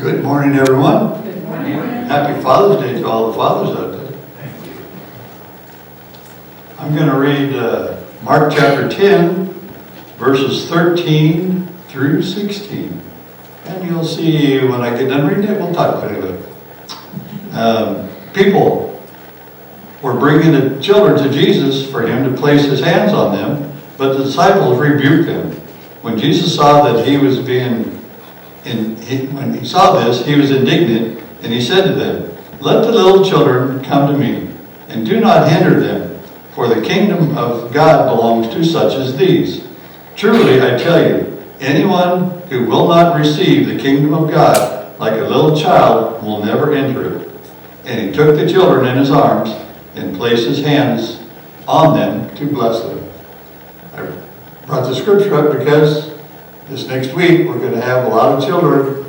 Good morning, everyone. Good morning. Happy Father's Day to all the fathers out there. Thank you. I'm going to read Mark chapter 10, verses 13 through 16. And you'll see when I get done reading it, we'll talk about it. People were bringing the children to Jesus for him to place his hands on them, but the disciples rebuked them. When Jesus saw that he was when he saw this, he was indignant, and he said to them, "Let the little children come to me, and do not hinder them, for the kingdom of God belongs to such as these. Truly, I tell you, anyone who will not receive the kingdom of God like a little child will never enter it." And he took the children in his arms and placed his hands on them to bless them. I brought the scripture up because this next week we're going to have a lot of children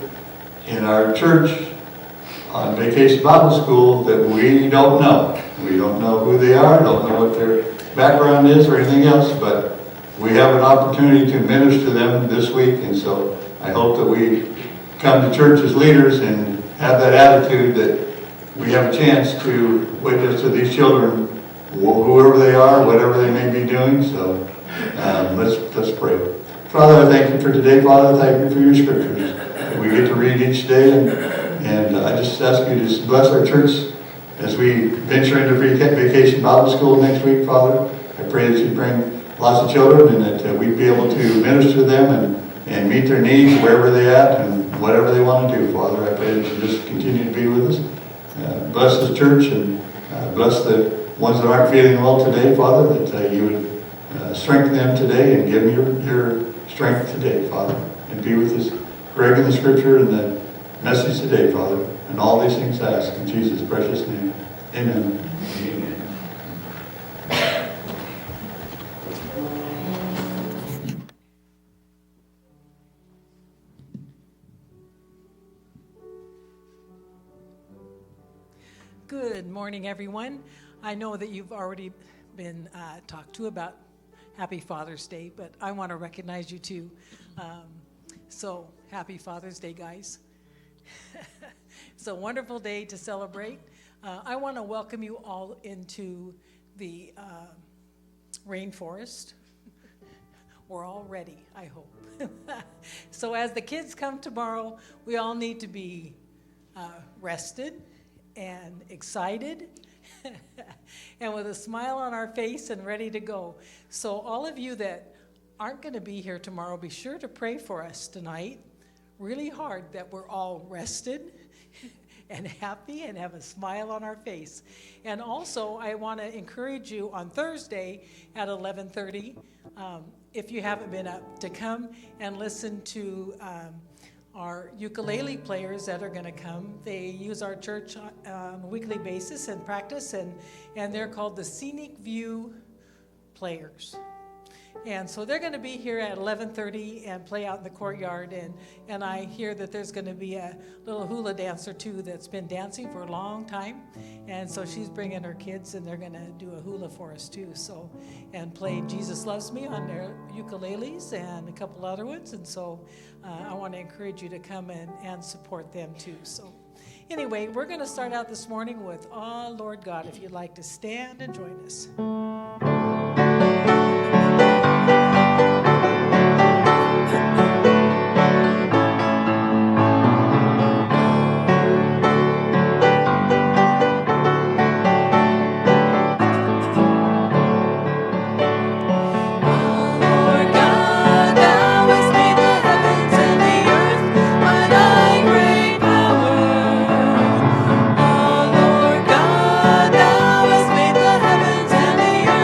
in our church on Vacation Bible School that we don't know. We don't know who they are, don't know what their background is or anything else, but we have an opportunity to minister to them this week, and so I hope that we come to church as leaders and have that attitude that we have a chance to witness to these children, whoever they are, whatever they may be doing. So let's pray. Father, I thank you for today. Father, I thank you for your scriptures that we get to read each day, and I just ask you to bless our church as we venture into Vacation Bible School next week, Father. I pray that you bring lots of children and that we'd be able to minister to them and meet their needs wherever they're at and whatever they want to do, Father. I pray that you just continue to be with us. Bless this church and bless the ones that aren't feeling well today, Father, that you would strengthen them today and give them your strength today, Father. And be with us, Greg, in the scripture and the message today, Father. And all these things I ask in Jesus' precious name. Amen. Amen. Good morning, everyone. I know that you've already been talked to about Happy Father's Day, but I want to recognize you too. So happy Father's Day, guys. It's a wonderful day to celebrate. I want to welcome you all into the rainforest. We're all ready, I hope. So as the kids come tomorrow, we all need to be rested and excited and with a smile on our face and ready to go. So all of you that aren't going to be here tomorrow, be sure to pray for us tonight really hard that we're all rested and happy and have a smile on our face. And also I want to encourage you on Thursday at 11:30, if you haven't been up, to come and listen to our ukulele players that are going to come. They use our church on a weekly basis and practice, and they're called the Scenic View Players. And so they're going to be here at 11:30 and play out in the courtyard. And I hear that there's going to be a little hula dancer too that's been dancing for a long time. And so she's bringing her kids, and they're going to do a hula for us too. So, and play Jesus Loves Me on their ukuleles and a couple other ones. And so I want to encourage you to come and support them too. So anyway, we're going to start out this morning with "Oh Lord God," if you'd like to stand and join us. Thou hast made the heavens and the earth.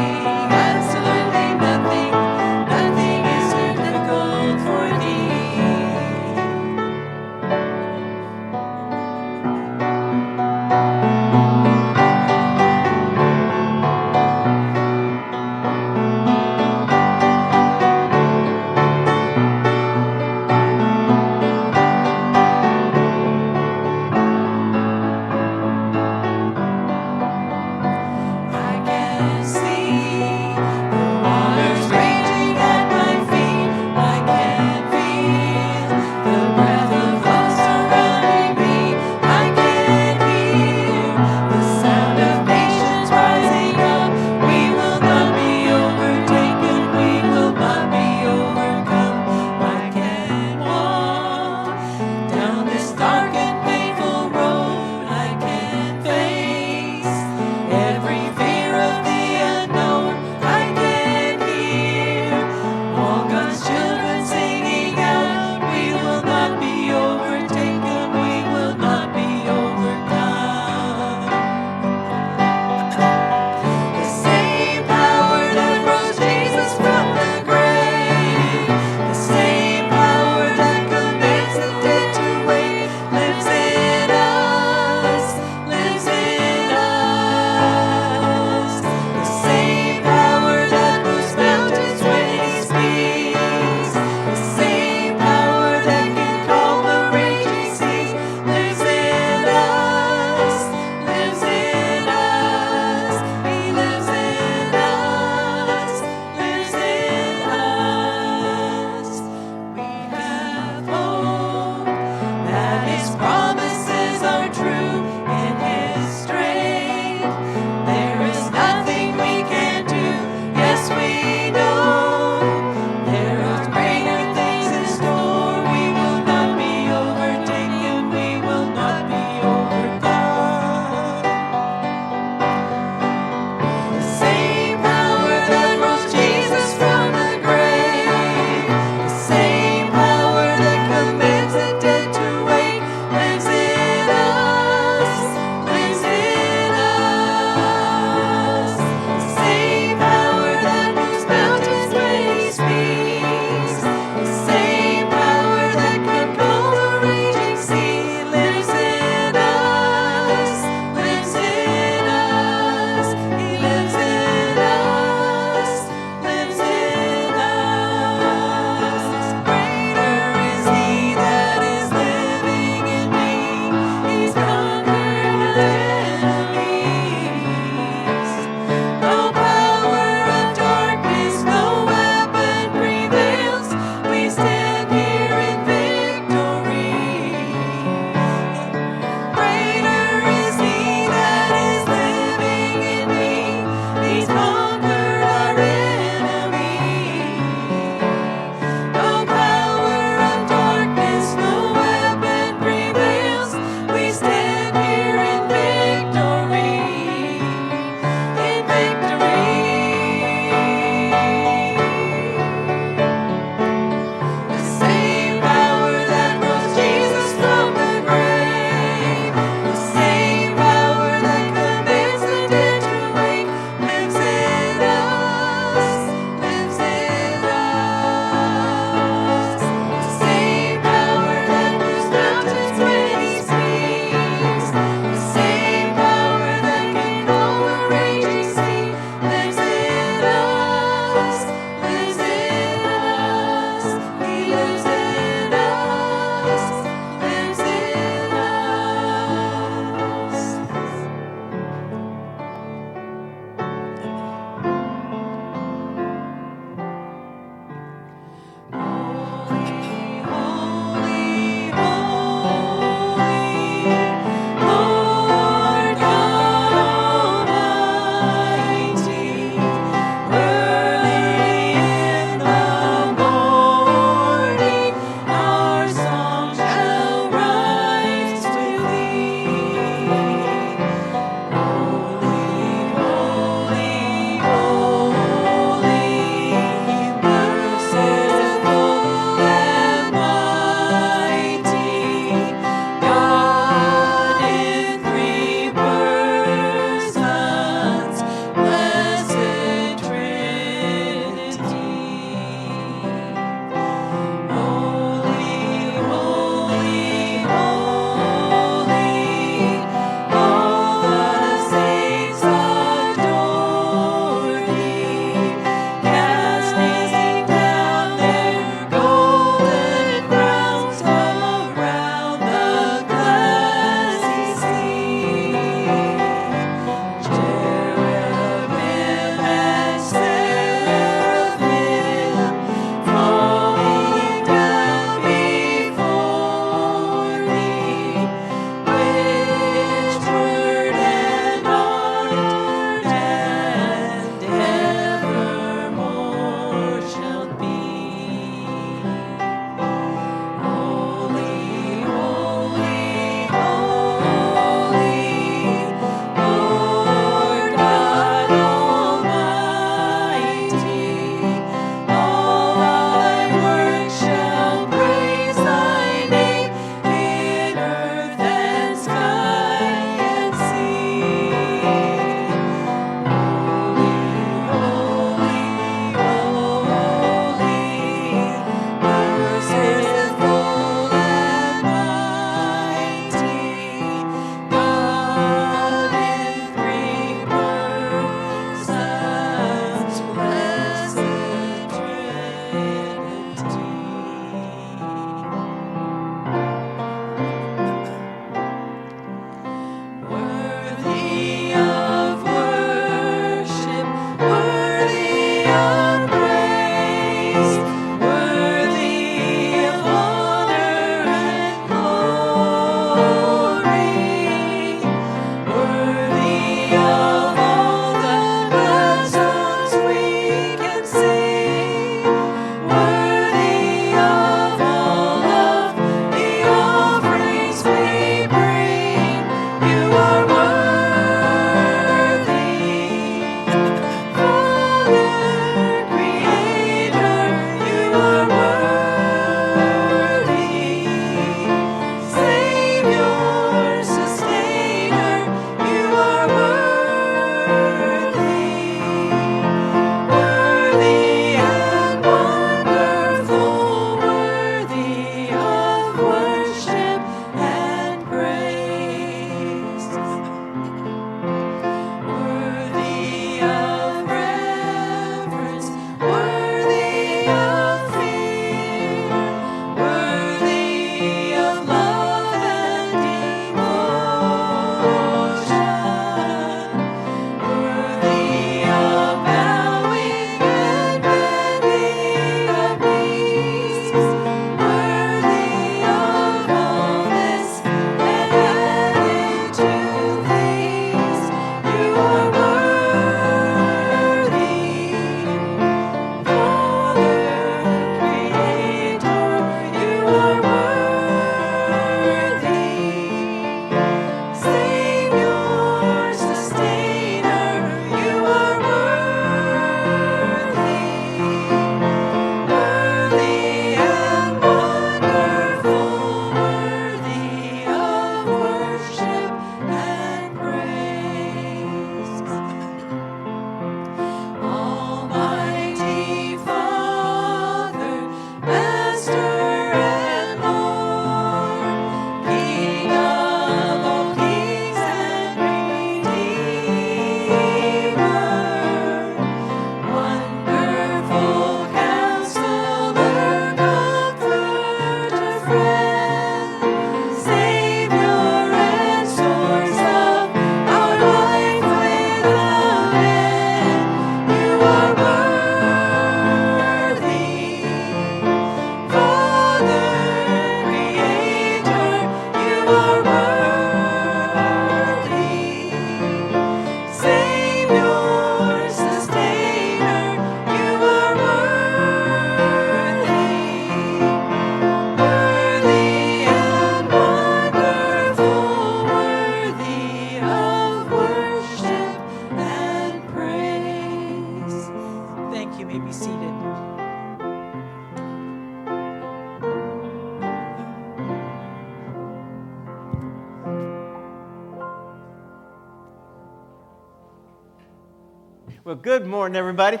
Well, good morning, everybody.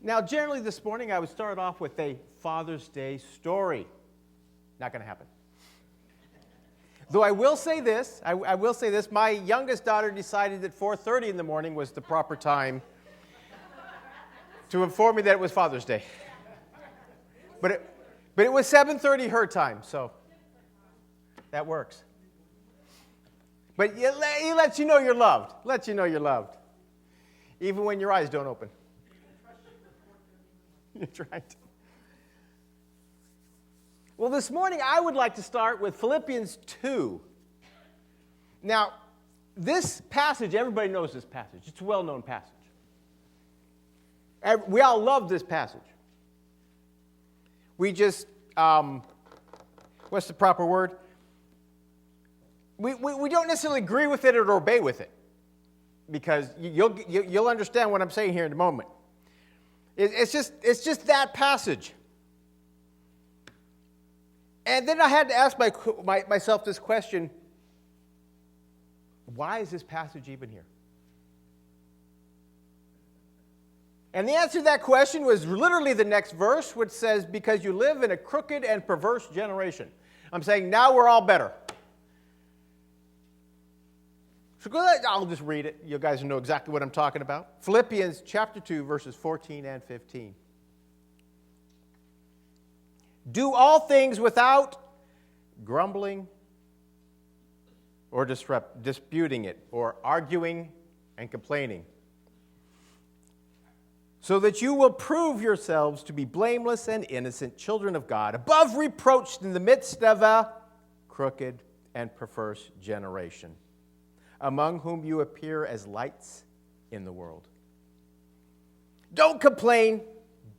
Now, generally this morning, I would start off with a Father's Day story. Not going to happen. Though I will say this, my youngest daughter decided that 4:30 in the morning was the proper time to inform me that it was Father's Day. But it was 7:30 her time, so that works. But it lets you know you're loved. Lets you know you're loved. Even when your eyes don't open. That's right. Well, this morning I would like to start with Philippians 2. Now, this passage, everybody knows this passage. It's a well-known passage. We all love this passage. We just, what's the proper word? We don't necessarily agree with it or obey with it, because you'll understand what I'm saying here in a moment. It's just that passage. And then I had to ask myself this question: why is this passage even here? And the answer to that question was literally the next verse, which says, because you live in a crooked and perverse generation. I'm saying now we're all better. So I'll just read it. You guys know exactly what I'm talking about. Philippians chapter 2, verses 14 and 15. Do all things without grumbling or disputing it, or arguing and complaining, so that you will prove yourselves to be blameless and innocent children of God, above reproach in the midst of a crooked and perverse generation, among whom you appear as lights in the world. Don't complain,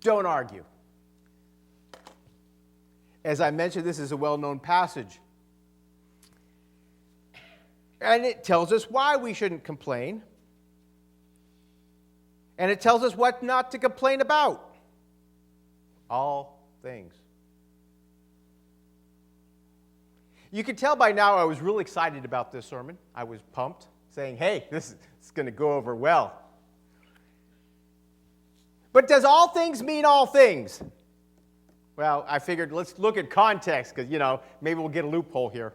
don't argue. As I mentioned, this is a well-known passage. And it tells us why we shouldn't complain. And it tells us what not to complain about. All things. You can tell by now I was really excited about this sermon. I was pumped, saying, hey, this is going to go over well. But does all things mean all things? Well, I figured let's look at context, because, maybe we'll get a loophole here.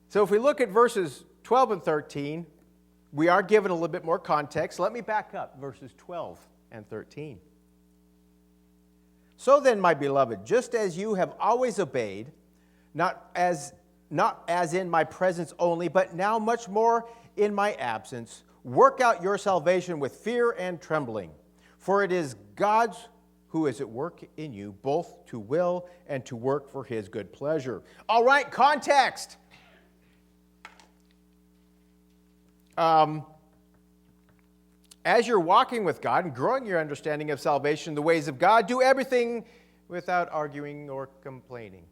So if we look at verses 12 and 13, we are given a little bit more context. Let me back up, verses 12 and 13. So then, my beloved, just as you have always obeyed, not as in my presence only, but now much more in my absence, work out your salvation with fear and trembling. For it is God's who is at work in you, both to will and to work for his good pleasure. All right, context. As you're walking with God and growing your understanding of salvation, the ways of God, do everything without arguing or complaining.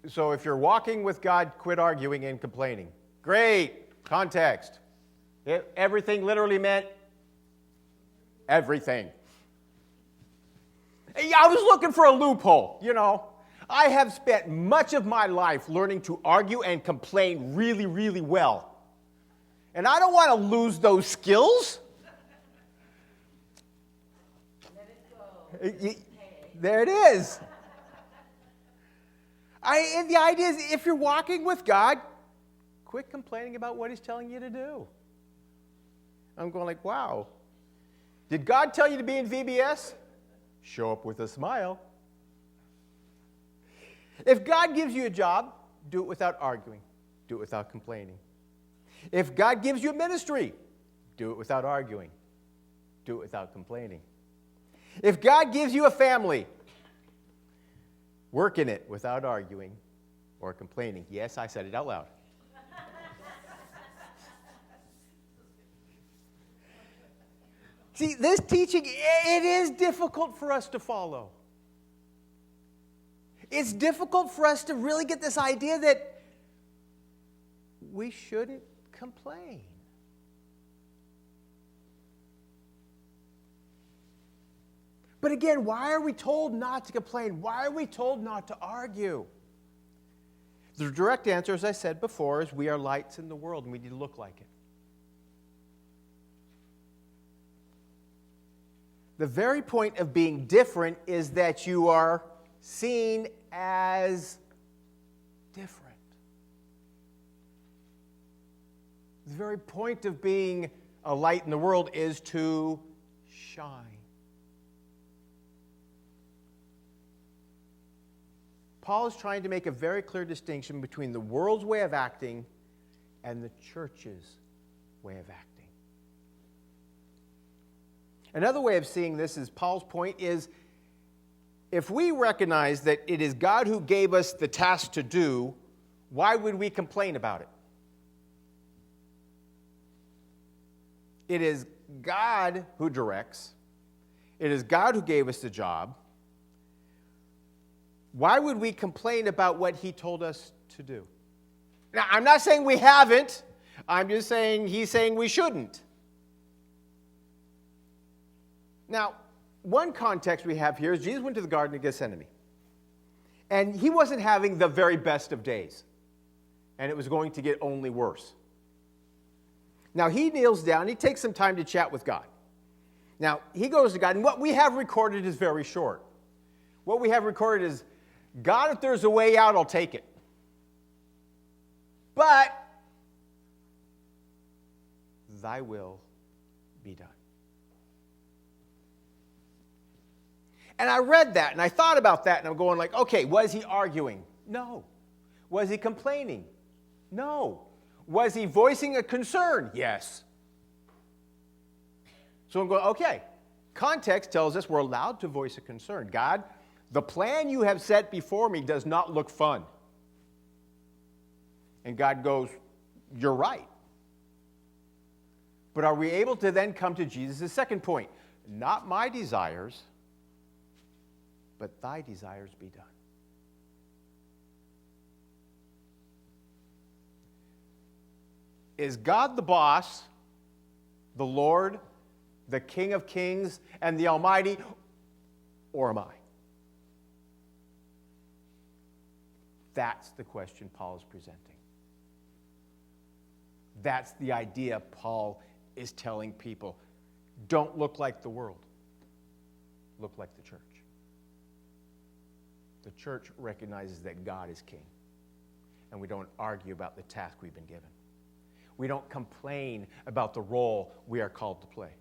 So if you're walking with God, quit arguing and complaining. Great. Context. Everything literally meant everything. I was looking for a loophole, I have spent much of my life learning to argue and complain really, really well. And I don't want to lose those skills. Let it go. There it is. And the idea is, if you're walking with God, quit complaining about what he's telling you to do. I'm going like, wow. Did God tell you to be in VBS? Show up with a smile. If God gives you a job, do it without arguing. Do it without complaining. If God gives you a ministry, do it without arguing. Do it without complaining. If God gives you a family, work in it without arguing or complaining. Yes, I said it out loud. See, this teaching, it is difficult for us to follow. It's difficult for us to really get this idea that we shouldn't complain. But again, why are we told not to complain? Why are we told not to argue? The direct answer, as I said before, is we are lights in the world and we need to look like it. The very point of being different is that you are seen as different. The very point of being a light in the world is to shine. Paul is trying to make a very clear distinction between the world's way of acting and the church's way of acting. Another way of seeing this is Paul's point is if we recognize that it is God who gave us the task to do, why would we complain about it? It is God who directs. It is God who gave us the job. Why would we complain about what he told us to do? Now, I'm not saying we haven't. I'm just saying he's saying we shouldn't. Now, one context we have here is Jesus went to the Garden of Gethsemane. And he wasn't having the very best of days. And it was going to get only worse. Now, he kneels down. He takes some time to chat with God. Now, he goes to God. And what we have recorded is very short. What we have recorded is, God, if there's a way out, I'll take it. But thy will be done. And I read that, and I thought about that, and I'm going like, okay, was he arguing? No. Was he complaining? No. Was he voicing a concern? Yes. So I'm going, okay, context tells us we're allowed to voice a concern. God, the plan you have set before me does not look fun. And God goes, you're right. But are we able to then come to Jesus' second point? Not my desires, but thy desires be done. Is God the boss, the Lord, the King of Kings, and the Almighty, or am I? That's the question Paul is presenting. That's the idea Paul is telling people. Don't look like the world. Look like the church. The church recognizes that God is king. And we don't argue about the task we've been given. We don't complain about the role we are called to play.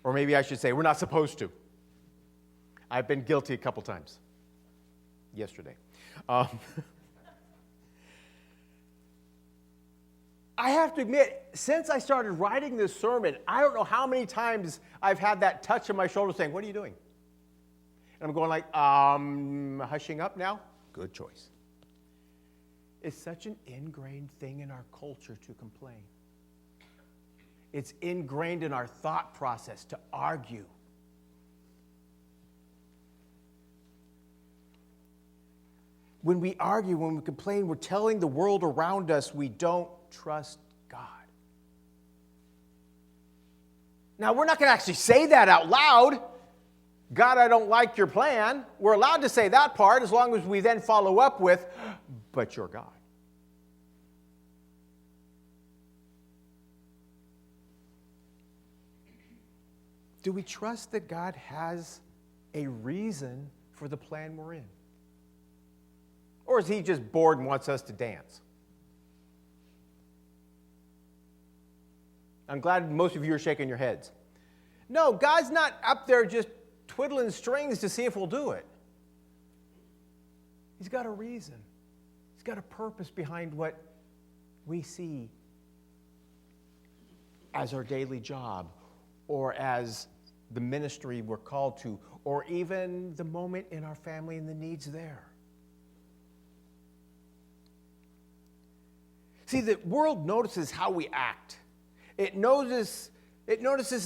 Or maybe I should say, we're not supposed to. I've been guilty a couple times. Yesterday. I have to admit, since I started writing this sermon, I don't know how many times I've had that touch on my shoulder saying, what are you doing? And I'm going like, hushing up now? Good choice. It's such an ingrained thing in our culture to complain. It's ingrained in our thought process to argue. When we argue, when we complain, we're telling the world around us we don't trust God. Now, we're not going to actually say that out loud. God, I don't like your plan. We're allowed to say that part as long as we then follow up with, but you're God. Do we trust that God has a reason for the plan we're in? Or is he just bored and wants us to dance? I'm glad most of you are shaking your heads. No, God's not up there just twiddling strings to see if we'll do it. He's got a reason. He's got a purpose behind what we see as our daily job, or as the ministry we're called to, or even the moment in our family and the needs there. See, the world notices how we act. It notices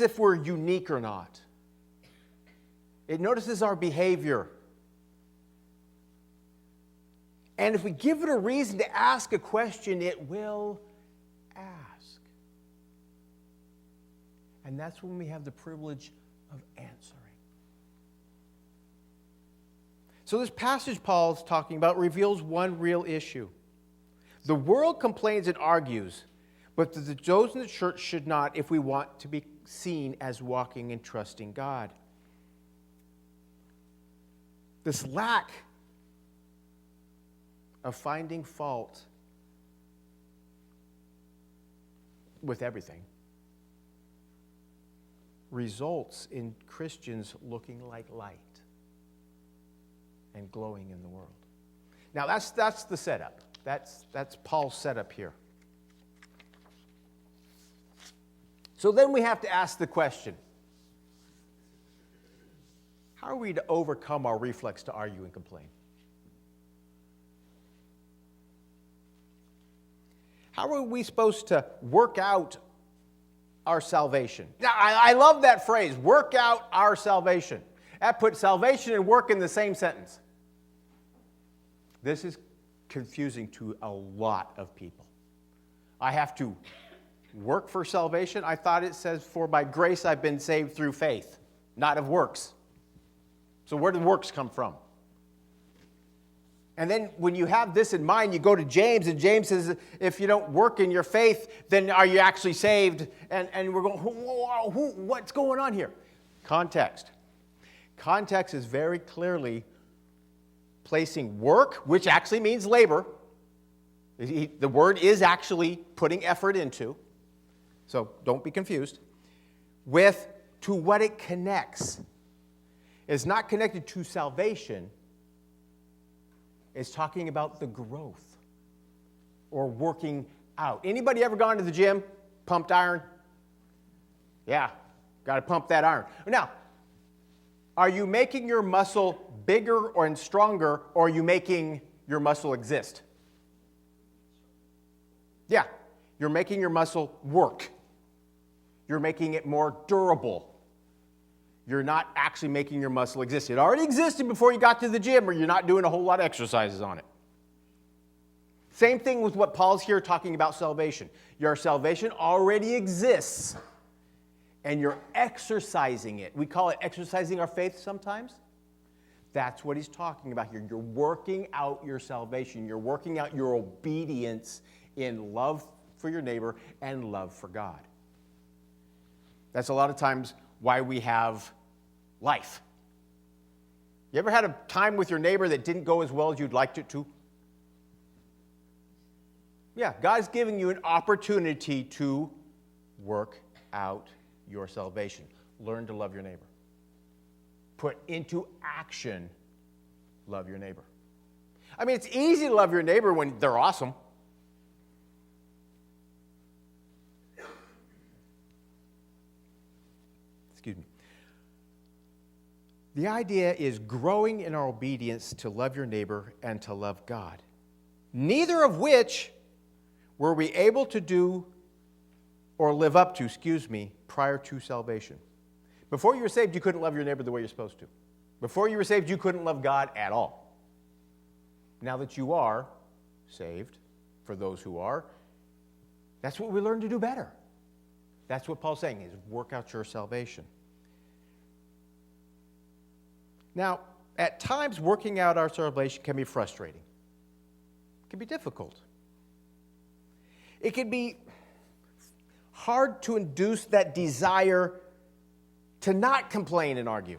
if we're unique or not. It notices our behavior. And if we give it a reason to ask a question, it will ask. And that's when we have the privilege of answering. So this passage Paul's talking about reveals one real issue. The world complains and argues, but those in the church should not if we want to be seen as walking and trusting God. This lack of finding fault with everything results in Christians looking like light and glowing in the world. Now that's the setup. That's Paul's setup here. So then we have to ask the question, how are we to overcome our reflex to argue and complain? How are we supposed to work out our salvation? Now, I love that phrase, work out our salvation. That puts salvation and work in the same sentence. This is confusing to a lot of people. I have to work for salvation. I thought it says, for by grace I've been saved through faith, not of works. So where do works come from? And then when you have this in mind, you go to James, and James says, if you don't work in your faith, then are you actually saved? And we're going, what's going on here? Context. Context is very clearly placing work, which actually means labor. The word is actually putting effort into. So don't be confused. With to what it connects. It's not connected to salvation. It's talking about the growth or working out. Anybody ever gone to the gym, pumped iron? Yeah, got to pump that iron. Now, are you making your muscle bigger or stronger, or are you making your muscle exist? Yeah, you're making your muscle work. You're making it more durable. You're not actually making your muscle exist. It already existed before you got to the gym, or you're not doing a whole lot of exercises on it. Same thing with what Paul's here talking about salvation. Your salvation already exists, and you're exercising it. We call it exercising our faith sometimes. That's what he's talking about here. You're working out your salvation. You're working out your obedience in love for your neighbor and love for God. That's a lot of times why we have life. You ever had a time with your neighbor that didn't go as well as you'd liked it to? Yeah, God's giving you an opportunity to work out your salvation. Learn to love your neighbor. Put into action, love your neighbor. I mean, it's easy to love your neighbor when they're awesome. Excuse me. The idea is growing in our obedience to love your neighbor and to love God. Neither of which were we able to do or live up to, prior to salvation. Before you were saved, you couldn't love your neighbor the way you're supposed to. Before you were saved, you couldn't love God at all. Now that you are saved, for those who are, that's what we learn to do better. That's what Paul's saying, is work out your salvation. Now, at times, working out our salvation can be frustrating. It can be difficult. It can be hard to induce that desire to not complain and argue.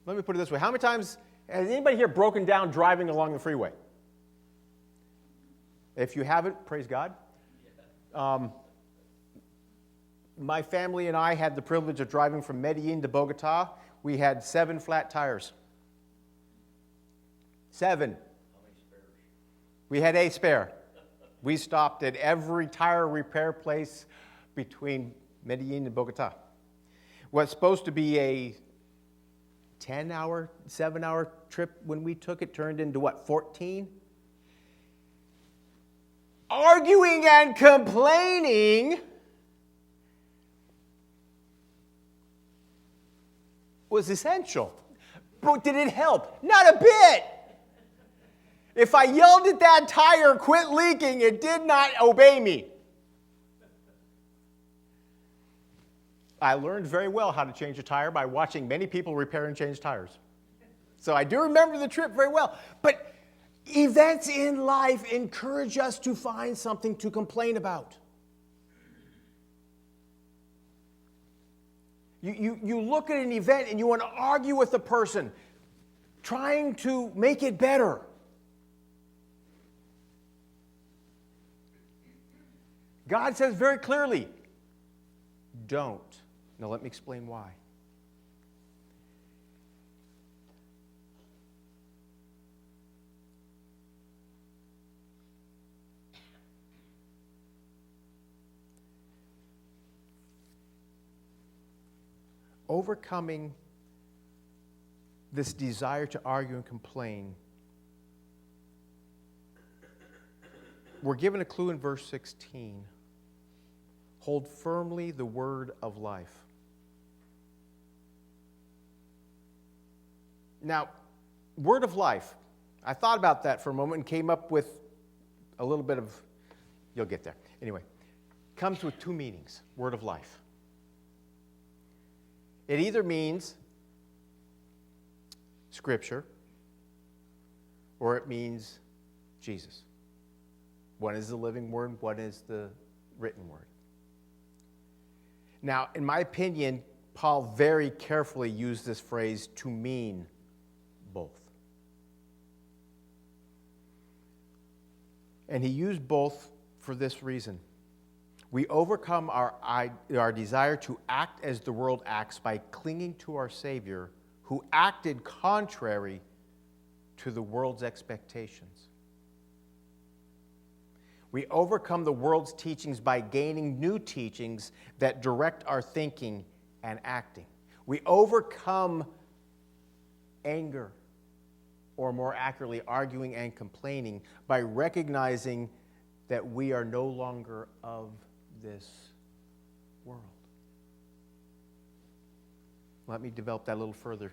Let me put it this way. How many times has anybody here broken down driving along the freeway? If you haven't, praise God. My family and I had the privilege of driving from Medellin to Bogota. We had 7 flat tires. 7. We had a spare. We stopped at every tire repair place between Medellin and Bogota. What's supposed to be a 10-hour, 7-hour trip when we took it turned into, 14? Arguing and complaining was essential. But did it help? Not a bit. If I yelled at that tire, quit leaking, it did not obey me. I learned very well how to change a tire by watching many people repair and change tires. So I do remember the trip very well. But events in life encourage us to find something to complain about. You look at an event and you want to argue with the person, trying to make it better. God says very clearly, don't. Now let me explain why. Overcoming this desire to argue and complain, we're given a clue in verse 16. Hold firmly the word of life. Now, word of life, I thought about that for a moment and came up with a little bit of, you'll get there. Anyway, comes with two meanings, word of life. It either means Scripture or it means Jesus. One is the living word, one is the written word. Now, in my opinion, Paul very carefully used this phrase to mean both. And he used both for this reason. We overcome our desire to act as the world acts by clinging to our Savior, who acted contrary to the world's expectations. We overcome the world's teachings by gaining new teachings that direct our thinking and acting. We overcome anger, or more accurately, arguing and complaining, by recognizing that we are no longer of this world. Let me develop that a little further,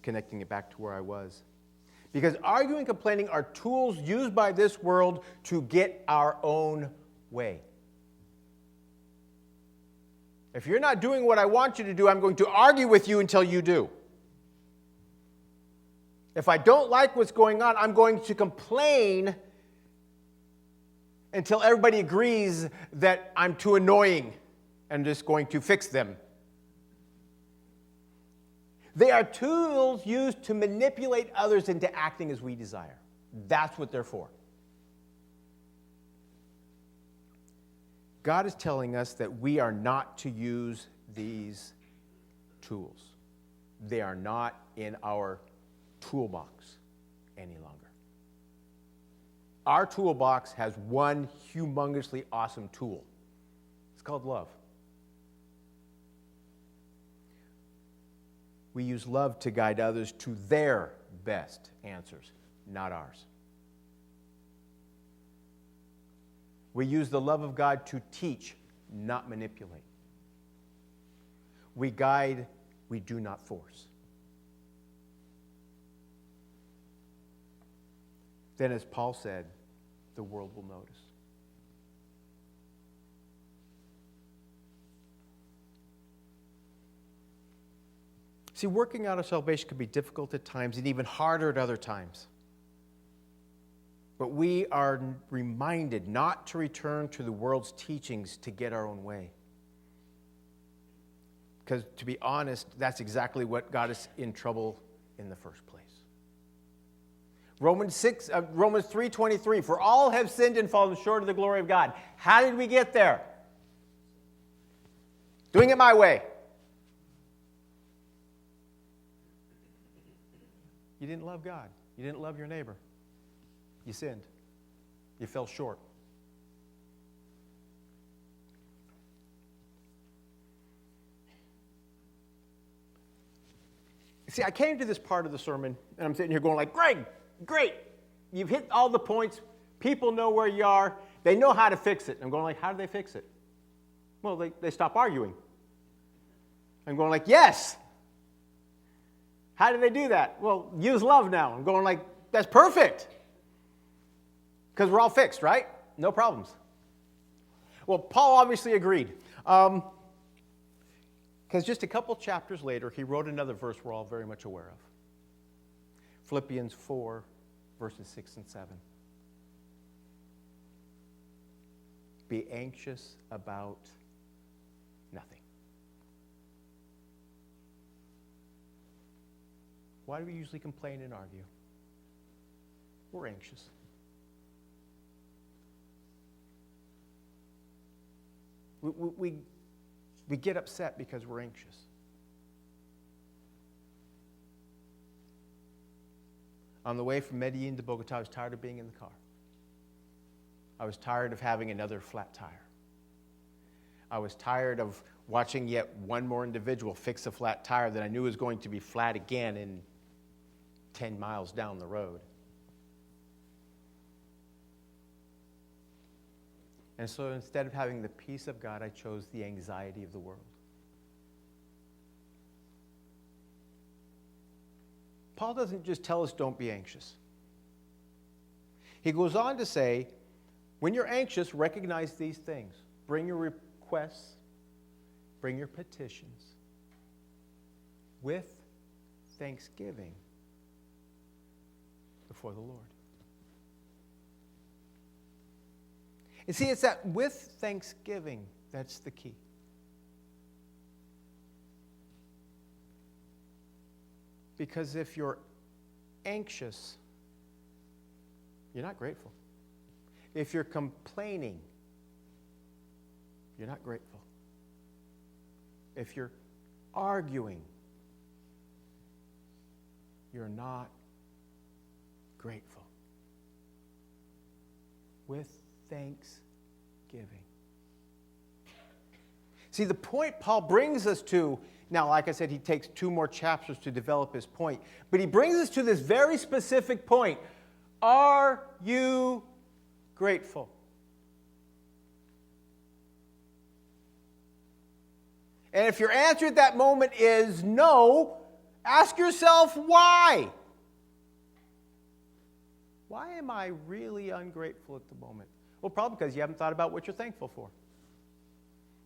connecting it back to where I was. Because arguing and complaining are tools used by this world to get our own way. If you're not doing what I want you to do, I'm going to argue with you until you do. If I don't like what's going on, I'm going to complain until everybody agrees that I'm too annoying and just going to fix them. They are tools used to manipulate others into acting as we desire. That's what they're for. God is telling us that we are not to use these tools. They are not in our toolbox any longer. Our toolbox has one humongously awesome tool. It's called love. We use love to guide others to their best answers, not ours. We use the love of God to teach, not manipulate. We guide, we do not force. Then, as Paul said, the world will notice. See, working out our salvation can be difficult at times and even harder at other times. But we are reminded not to return to the world's teachings to get our own way. Because, to be honest, that's exactly what got us in trouble in the first place. Romans 3:23, for all have sinned and fallen short of the glory of God. How did we get there? Doing it my way. You didn't love God. You didn't love your neighbor. You sinned. You fell short. See, I came to this part of the sermon, and I'm sitting here going like, Greg, great. You've hit all the points. People know where you are. They know how to fix it. I'm going like, how do they fix it? Well, they stop arguing. I'm going like, yes. How do they do that? Well, use love now. I'm going like, that's perfect. Because we're all fixed, right? No problems. Well, Paul obviously agreed. Because just a couple chapters later, he wrote another verse we're all very much aware of. Philippians 4, verses 6 and 7. Be anxious about nothing. Why do we usually complain and argue? We're anxious. We get upset because we're anxious. On the way from Medellin to Bogota, I was tired of being in the car. I was tired of having another flat tire. I was tired of watching yet one more individual fix a flat tire that I knew was going to be flat again in 10 miles down the road. And so instead of having the peace of God, I chose the anxiety of the world. Paul doesn't just tell us don't be anxious. He goes on to say, when you're anxious, recognize these things. Bring your requests, bring your petitions with thanksgiving before the Lord. And see, it's that with thanksgiving that's the key. Because if you're anxious, you're not grateful. If you're complaining, you're not grateful. If you're arguing, you're not grateful. With thanksgiving. See, the point Paul brings us to, now, like I said, he takes 2 more chapters to develop his point, but he brings us to this very specific point. Are you grateful? And if your answer at that moment is no, ask yourself why. Why am I really ungrateful at the moment? Well, probably because you haven't thought about what you're thankful for.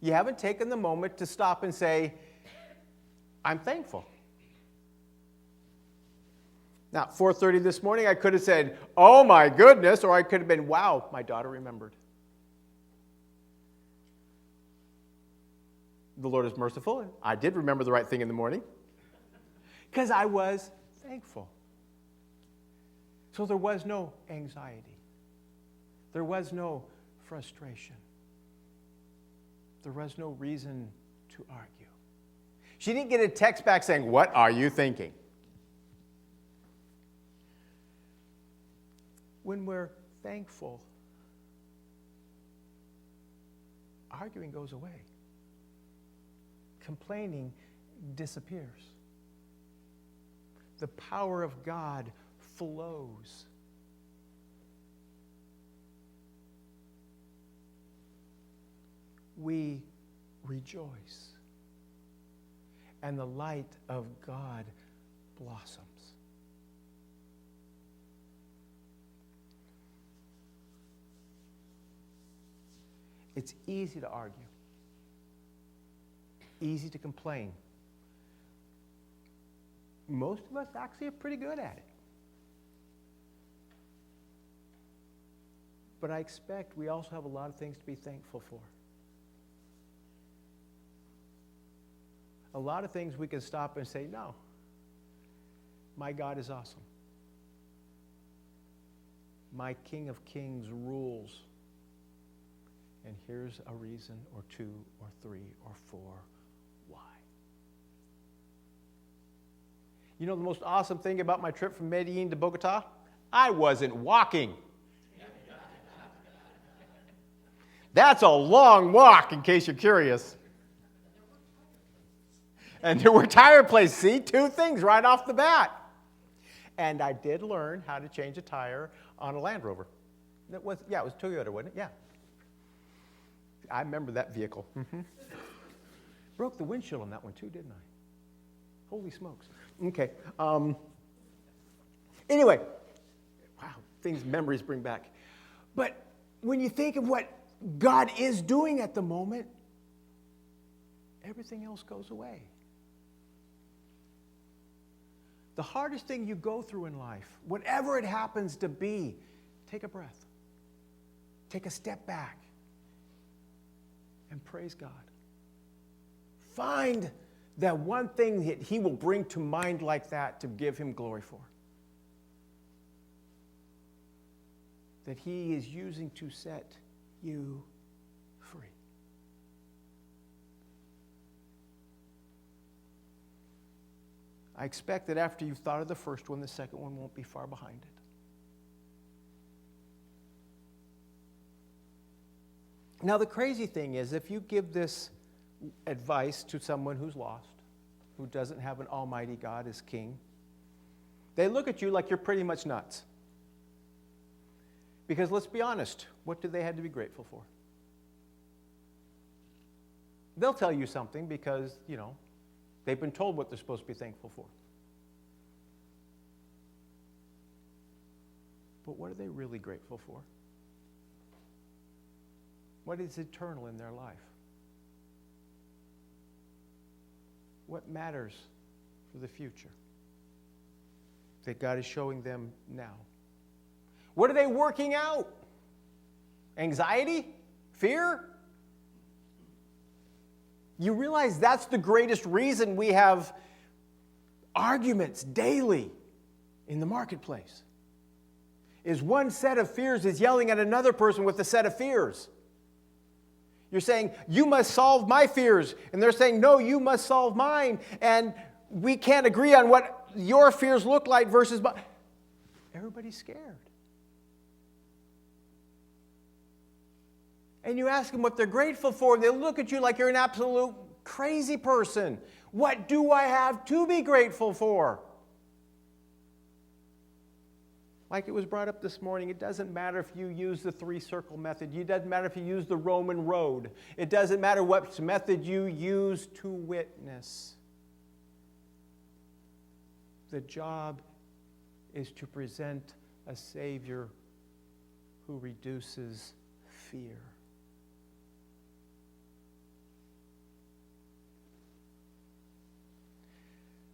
You haven't taken the moment to stop and say, I'm thankful. Now, 4:30 this morning, I could have said, oh my goodness, or I could have been, wow, my daughter remembered. The Lord is merciful. I did remember the right thing in the morning because I was thankful. So there was no anxiety. There was no frustration. There was no reason to argue. She didn't get a text back saying, what are you thinking? When we're thankful, arguing goes away. Complaining disappears. The power of God flows. We rejoice. And the light of God blossoms. It's easy to argue. Easy to complain. Most of us actually are pretty good at it. But I expect we also have a lot of things to be thankful for. A lot of things we can stop and say, no, my God is awesome. My King of Kings rules. And here's a reason, or 2, or 3, or 4, why. You know the most awesome thing about my trip from Medellin to Bogota? I wasn't walking. That's a long walk, in case you're curious. And there were tire places. See, 2 things right off the bat. And I did learn how to change a tire on a Land Rover. It was Toyota, wasn't it? Yeah. I remember that vehicle. Mm-hmm. Broke the windshield on that one too, didn't I? Holy smokes. Okay. Anyway, wow, memories bring back. But when you think of what God is doing at the moment, everything else goes away. The hardest thing you go through in life, whatever it happens to be, take a breath. Take a step back and praise God. Find that one thing that He will bring to mind like that to give Him glory for. That He is using to set you free. I expect that after you've thought of the first one, the second one won't be far behind it. Now, the crazy thing is, if you give this advice to someone who's lost, who doesn't have an almighty God as king, they look at you like you're pretty much nuts. Because let's be honest, what do they have to be grateful for? They'll tell you something because, they've been told what they're supposed to be thankful for. But what are they really grateful for? What is eternal in their life? What matters for the future that God is showing them now? What are they working out? Anxiety? Fear? You realize that's the greatest reason we have arguments daily in the marketplace. Is one set of fears is yelling at another person with a set of fears. You're saying, you must solve my fears. And they're saying, no, you must solve mine. And we can't agree on what your fears look like versus mine. Everybody's scared. And you ask them what they're grateful for, and they look at you like you're an absolute crazy person. What do I have to be grateful for? Like it was brought up this morning, it doesn't matter if you use the three-circle method. It doesn't matter if you use the Roman road. It doesn't matter what method you use to witness. The job is to present a Savior who reduces fear.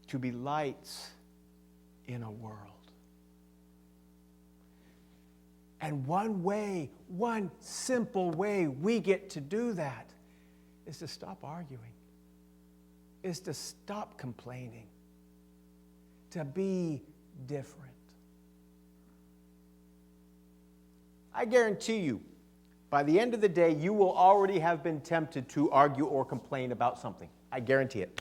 To be lights in a world. And one simple way we get to do that is to stop arguing, is to stop complaining, to be different. I guarantee you, by the end of the day, you will already have been tempted to argue or complain about something. I guarantee it.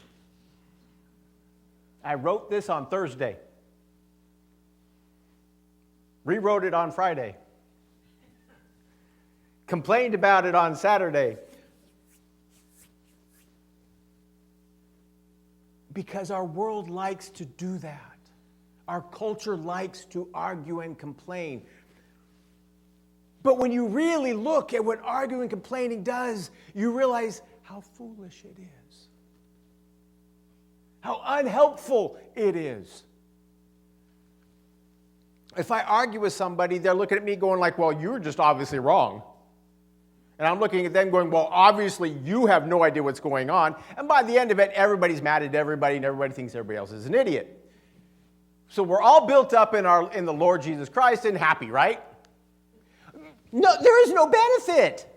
I wrote this on Thursday. Rewrote it on Friday. Complained about it on Saturday. Because our world likes to do that. Our culture likes to argue and complain. But when you really look at what arguing and complaining does, you realize how foolish it is. How unhelpful it is. If I argue with somebody, they're looking at me going like, well, you're just obviously wrong. And I'm looking at them going, well, obviously you have no idea what's going on. And by the end of it, everybody's mad at everybody and everybody thinks everybody else is an idiot. So we're all built up in the Lord Jesus Christ and happy, right? No, there is no benefit.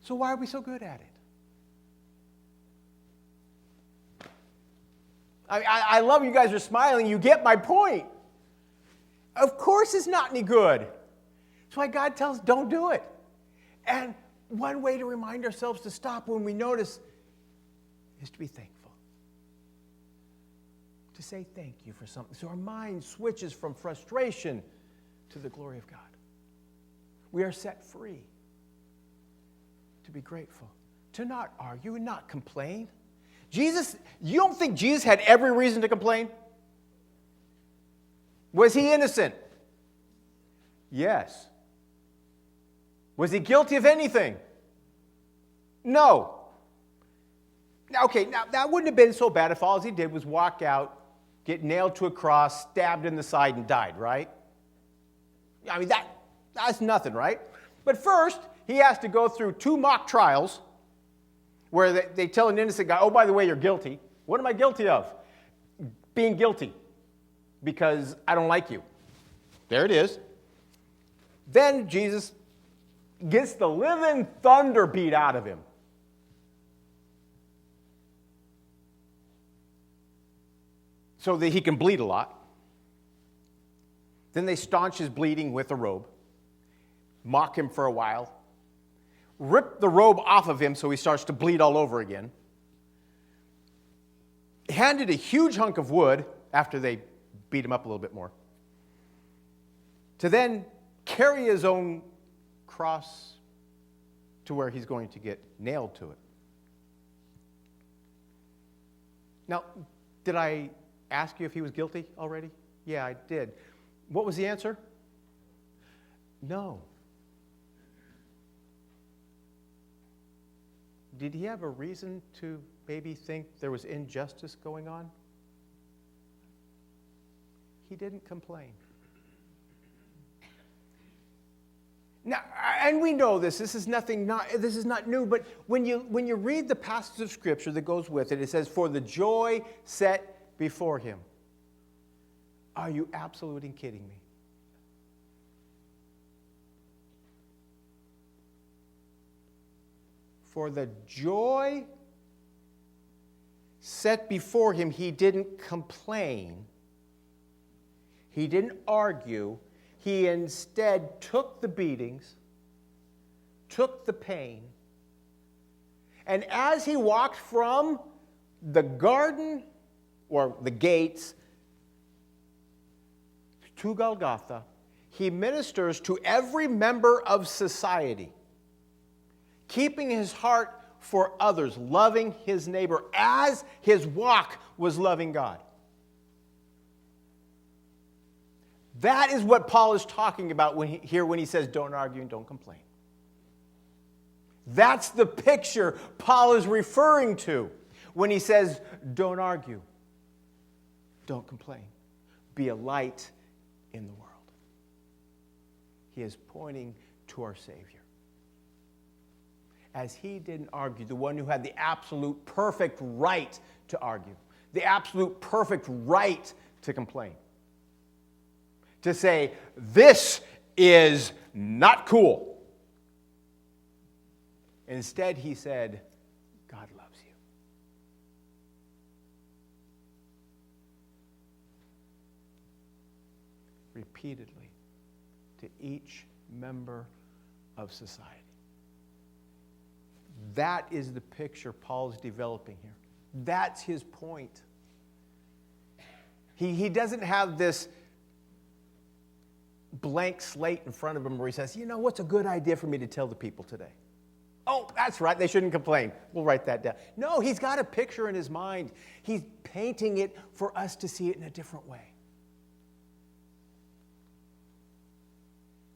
So why are we so good at it? I love you guys are smiling. You get my point. Of course it's not any good. That's why God tells us don't do it. And one way to remind ourselves to stop when we notice is to be thankful. To say thank you for something. So our mind switches from frustration to the glory of God. We are set free to be grateful, to not argue and not complain. Jesus, you don't think Jesus had every reason to complain? Was he innocent? Yes. Was he guilty of anything? No. Okay, now that wouldn't have been so bad if all he did was walk out, get nailed to a cross, stabbed in the side, and died, right? I mean, that's nothing, right? But first, he has to go through 2 mock trials where they tell an innocent guy, oh, by the way, you're guilty. What am I guilty of? Being guilty because I don't like you. There it is. Then Jesus gets the living thunder beat out of him. So that he can bleed a lot. Then they staunch his bleeding with a robe, mock him for a while, rip the robe off of him so he starts to bleed all over again, handed a huge hunk of wood after they beat him up a little bit more, to then carry his own cross to where he's going to get nailed to it. Now, did I ask you if he was guilty already? Yeah, I did. What was the answer? No. Did he have a reason to maybe think there was injustice going on? He didn't complain. Now, and we know this. This is not new. But when you read the passage of Scripture that goes with it, it says, "For the joy set before him." Are you absolutely kidding me? For the joy set before him, he didn't complain. He didn't argue. He instead took the beatings, took the pain, and as he walked from the garden or the gates to Golgotha, he ministers to every member of society, keeping his heart for others, loving his neighbor as his walk was loving God. That is what Paul is talking about when he says, don't argue and don't complain. That's the picture Paul is referring to when he says, don't argue, don't complain. Be a light in the world. He is pointing to our Savior. As he didn't argue, the one who had the absolute perfect right to argue, the absolute perfect right to complain, to say, this is not cool. Instead, he said, God loves you. Repeatedly, to each member of society. That is the picture Paul is developing here. That's his point. He doesn't have this blank slate in front of him where he says, you know, what's a good idea for me to tell the people today? Oh, that's right, they shouldn't complain. We'll write that down. No, he's got a picture in his mind. He's painting it for us to see it in a different way.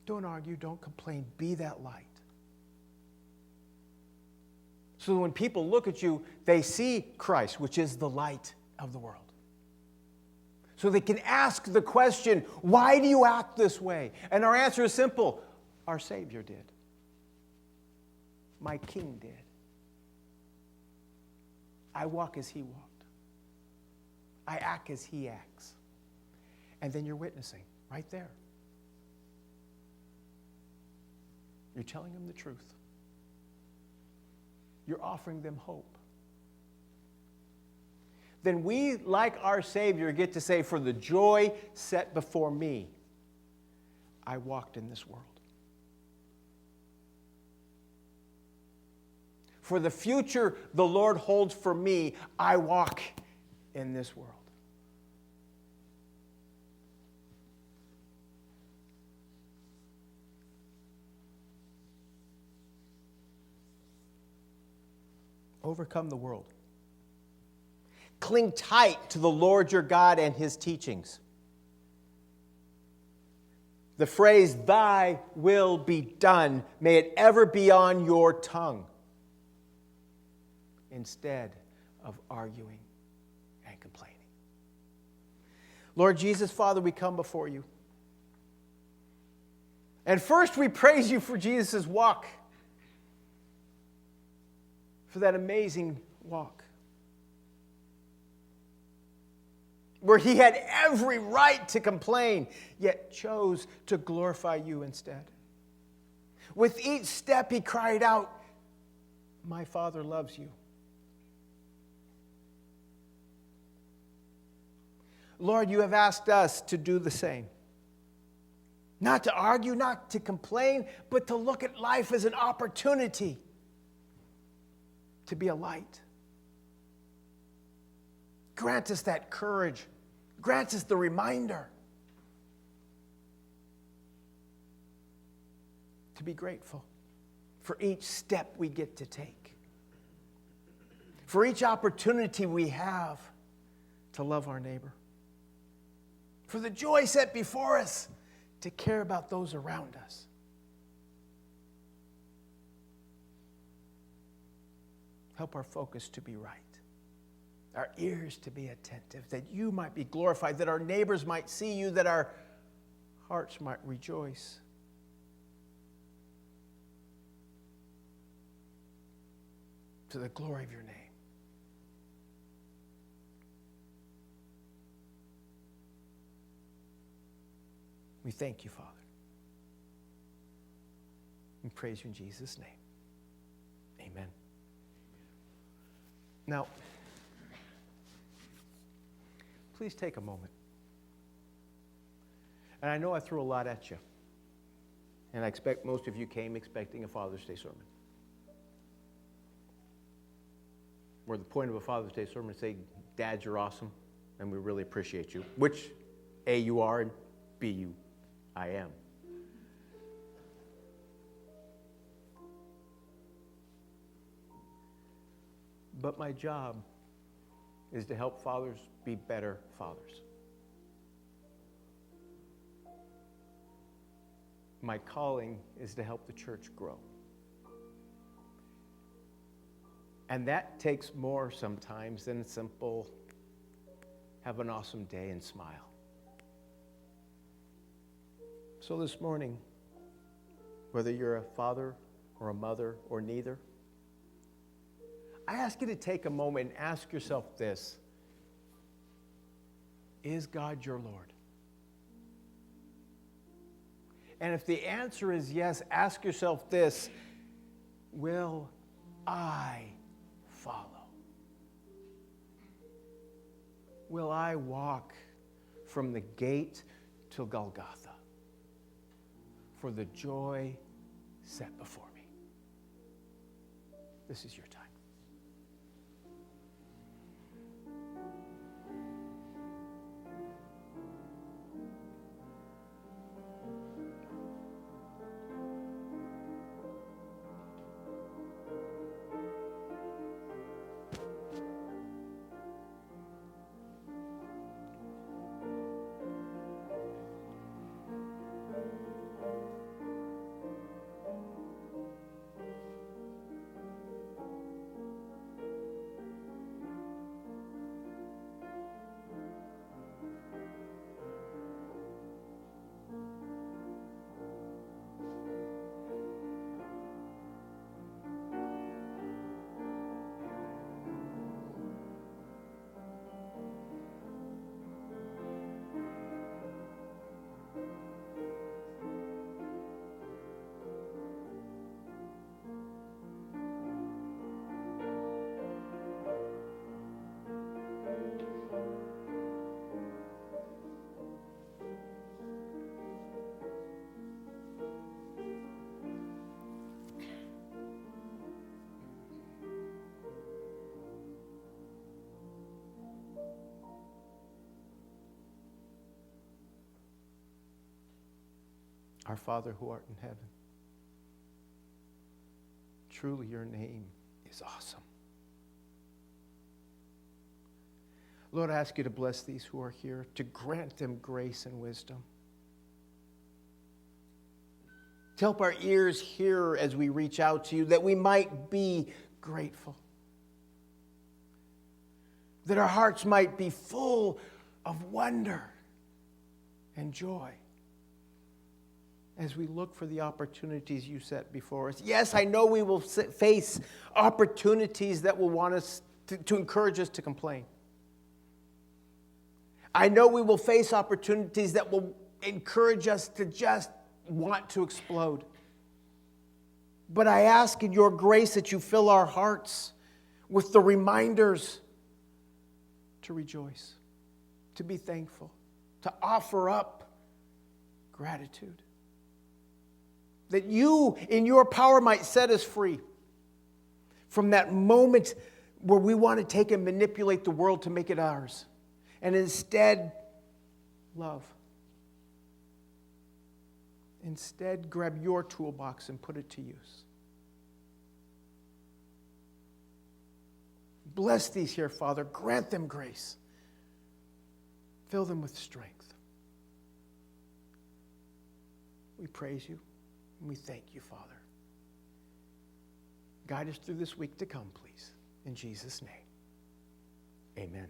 Don't argue, don't complain, be that light. So when people look at you, they see Christ, which is the light of the world. So they can ask the question, why do you act this way? And our answer is simple. Our Savior did. My King did. I walk as he walked. I act as he acts. And then you're witnessing right there. You're telling them the truth. You're offering them hope. Then we, like our Savior, get to say, for the joy set before me, I walked in this world. For the future the Lord holds for me, I walk in this world. Overcome the world. Cling tight to the Lord your God and his teachings. The phrase, thy will be done, may it ever be on your tongue, instead of arguing and complaining. Lord Jesus, Father, we come before you. And first we praise you for Jesus' walk. for that amazing walk, where he had every right to complain, yet chose to glorify you instead. With each step, he cried out, "My Father loves you." Lord, you have asked us to do the same. Not to argue, not to complain, but to look at life as an opportunity to be a light. Grant us that courage. Grant us the reminder to be grateful for each step we get to take, for each opportunity we have to love our neighbor, for the joy set before us to care about those around us. Help our focus to be right, our ears to be attentive, that you might be glorified, that our neighbors might see you, that our hearts might rejoice. To the glory of your name. We thank you, Father. We praise you in Jesus' name. Amen. Now, please take a moment. And I know I threw a lot at you. And I expect most of you came expecting a Father's Day sermon. Where the point of a Father's Day sermon is say, "Dad, you're awesome, and we really appreciate you." Which, A, you are, and B, I am. But my job is to help fathers be better fathers. My calling is to help the church grow. And that takes more sometimes than a simple, "Have an awesome day" and smile. So this morning, whether you're a father or a mother or neither, I ask you to take a moment and ask yourself this: is God your Lord? And if the answer is yes, ask yourself this: will I follow? Will I walk from the gate to Golgotha for the joy set before me? This is your time. Our Father who art in heaven, truly your name is awesome. Lord, I ask you to bless these who are here, to grant them grace and wisdom. To help our ears hear as we reach out to you, that we might be grateful. That our hearts might be full of wonder and joy. as we look for the opportunities you set before us. Yes, I know we will face opportunities that will want us to encourage us to complain. I know we will face opportunities that will encourage us to just want to explode. But I ask in your grace that you fill our hearts with the reminders to rejoice, to be thankful, to offer up gratitude. That you, in your power, might set us free from that moment where we want to take and manipulate the world to make it ours. And instead, love. Instead, grab your toolbox and put it to use. Bless these here, Father. Grant them grace. Fill them with strength. We praise you and we thank you, Father. Guide us through this week to come, please. In Jesus' name, amen.